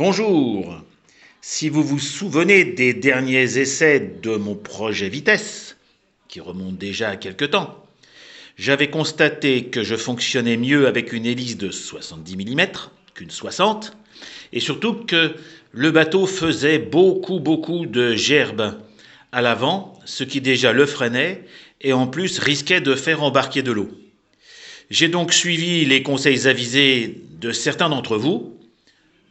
Bonjour. Si vous vous souvenez des derniers essais de mon projet Vitesse, qui remonte déjà à quelque temps, j'avais constaté que je fonctionnais mieux avec une hélice de 70 mm qu'une 60, et surtout que le bateau faisait beaucoup de gerbes à l'avant, ce qui déjà le freinait et en plus risquait de faire embarquer de l'eau. J'ai donc suivi les conseils avisés de certains d'entre vous,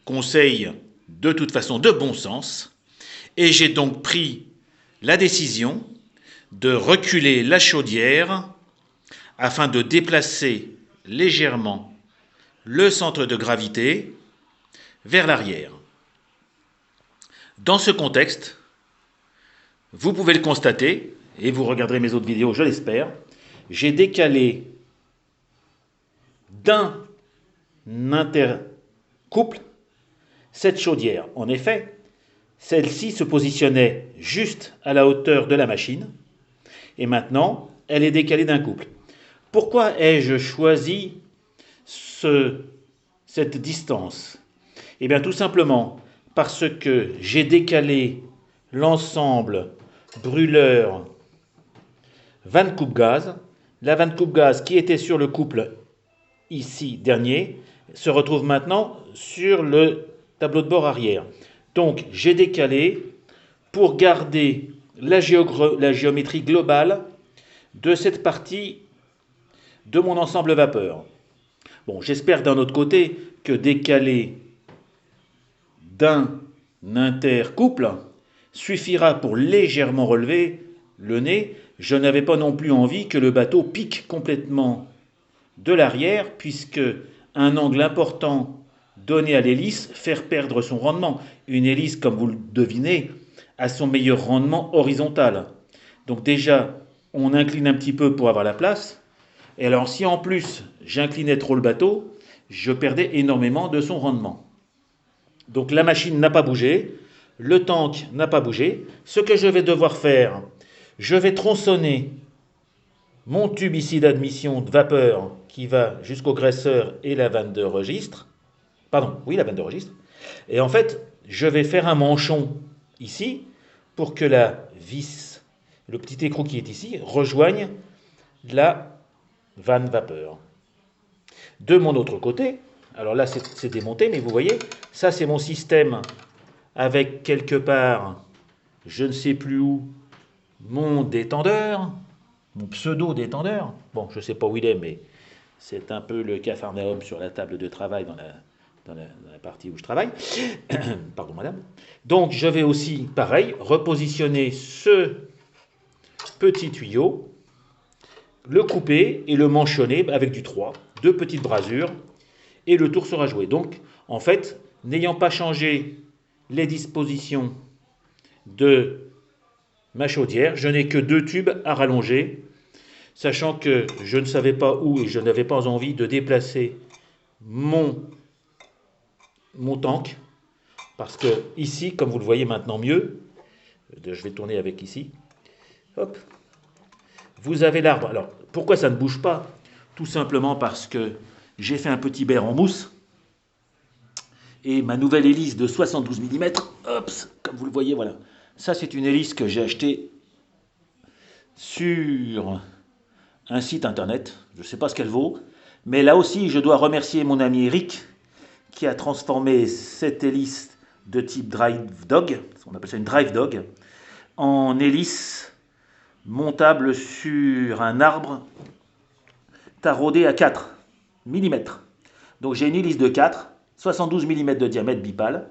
conseils de toute façon de bon sens, et j'ai donc pris la décision de reculer la chaudière afin de déplacer légèrement le centre de gravité vers l'arrière. Dans ce contexte, vous pouvez le constater, et vous regarderez mes autres vidéos, je l'espère, j'ai décalé d'un intercouple cette chaudière. En effet, celle-ci se positionnait juste à la hauteur de la machine, et maintenant, elle est décalée d'un couple. Pourquoi ai-je choisi cette distance? Eh bien, tout simplement parce que j'ai décalé l'ensemble brûleur vanne coupe gaz. La vanne coupe gaz qui était sur le couple ici dernier se retrouve maintenant sur le tableau de bord arrière. Donc j'ai décalé pour garder la géométrie globale de cette partie de mon ensemble vapeur. Bon, j'espère d'un autre côté que décaler d'un intercouple suffira pour légèrement relever le nez. Je n'avais pas non plus envie que le bateau pique complètement de l'arrière, puisque un angle important donné à l'hélice faire perdre son rendement. Une hélice, comme vous le devinez, a son meilleur rendement horizontal. Donc déjà, on incline un petit peu pour avoir la place. Et alors si en plus j'inclinais trop le bateau, je perdais énormément de son rendement. Donc la machine n'a pas bougé, le tank n'a pas bougé. Ce que je vais devoir faire, je vais tronçonner mon tube ici d'admission de vapeur qui va jusqu'au graisseur et la vanne de registre. Pardon, oui, la vanne de registre. Et en fait, je vais faire un manchon ici pour que la vis, le petit écrou qui est ici, rejoigne la vanne vapeur. De mon autre côté, alors là c'est démonté, mais vous voyez, ça c'est mon système avec quelque part, je ne sais plus où, mon détendeur, mon pseudo-détendeur. Bon, je ne sais pas où il est, mais c'est un peu le capharnaüm sur la table de travail dans la partie où je travaille. Pardon, madame. Donc, je vais aussi, pareil, repositionner ce petit tuyau, le couper et le manchonner avec du 3, deux petites brasures, et le tour sera joué. Donc, en fait, n'ayant pas changé les dispositions de ma chaudière, je n'ai que deux tubes à rallonger, sachant que je ne savais pas où et je n'avais pas envie de déplacer mon tank, parce que ici, comme vous le voyez maintenant mieux, je vais tourner avec ici, hop, vous avez l'arbre. Alors, pourquoi ça ne bouge pas? Tout simplement parce que j'ai fait un petit berre en mousse, et ma nouvelle hélice de 72 mm, hop, comme vous le voyez, voilà. Ça, c'est une hélice que j'ai achetée sur un site internet. Je ne sais pas ce qu'elle vaut. Mais là aussi, je dois remercier mon ami Eric qui a transformé cette hélice de type drive dog, on appelle ça une drive dog, en hélice montable sur un arbre taraudé à 4 mm. Donc j'ai une hélice de 4, 72 mm de diamètre bipale.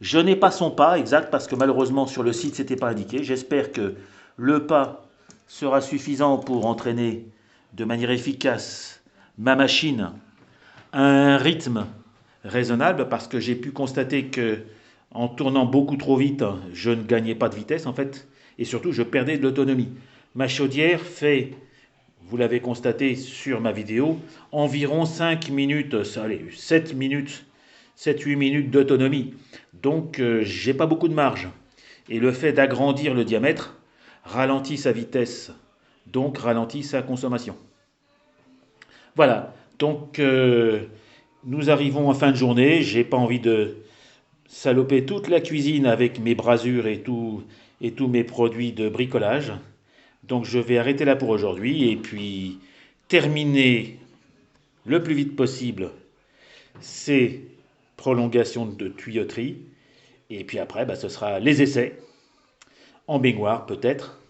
Je n'ai pas son pas exact parce que malheureusement sur le site c'était pas indiqué. J'espère que le pas sera suffisant pour entraîner de manière efficace ma machine à un rythme raisonnable, parce que j'ai pu constater que en tournant beaucoup trop vite, je ne gagnais pas de vitesse en fait, et surtout je perdais de l'autonomie. Ma chaudière fait, vous l'avez constaté sur ma vidéo, environ 5 minutes, allez, 7 minutes, 7-8 minutes d'autonomie. Donc j'ai pas beaucoup de marge. Et le fait d'agrandir le diamètre ralentit sa vitesse, donc ralentit sa consommation. Voilà, donc nous arrivons en fin de journée, j'ai pas envie de saloper toute la cuisine avec mes brasures et tous mes produits de bricolage. Donc je vais arrêter là pour aujourd'hui et puis terminer le plus vite possible ces prolongations de tuyauterie. Et puis après, bah, ce sera les essais, en baignoire peut-être,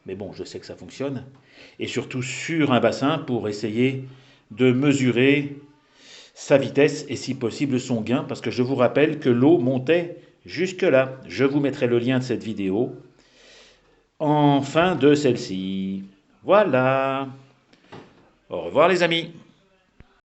mais bon, je sais que ça fonctionne. Et surtout sur un bassin pour essayer de mesurer sa vitesse et si possible son gain, parce que je vous rappelle que l'eau montait jusque là. Je vous mettrai le lien de cette vidéo en fin de celle-ci. Voilà. Au revoir les amis.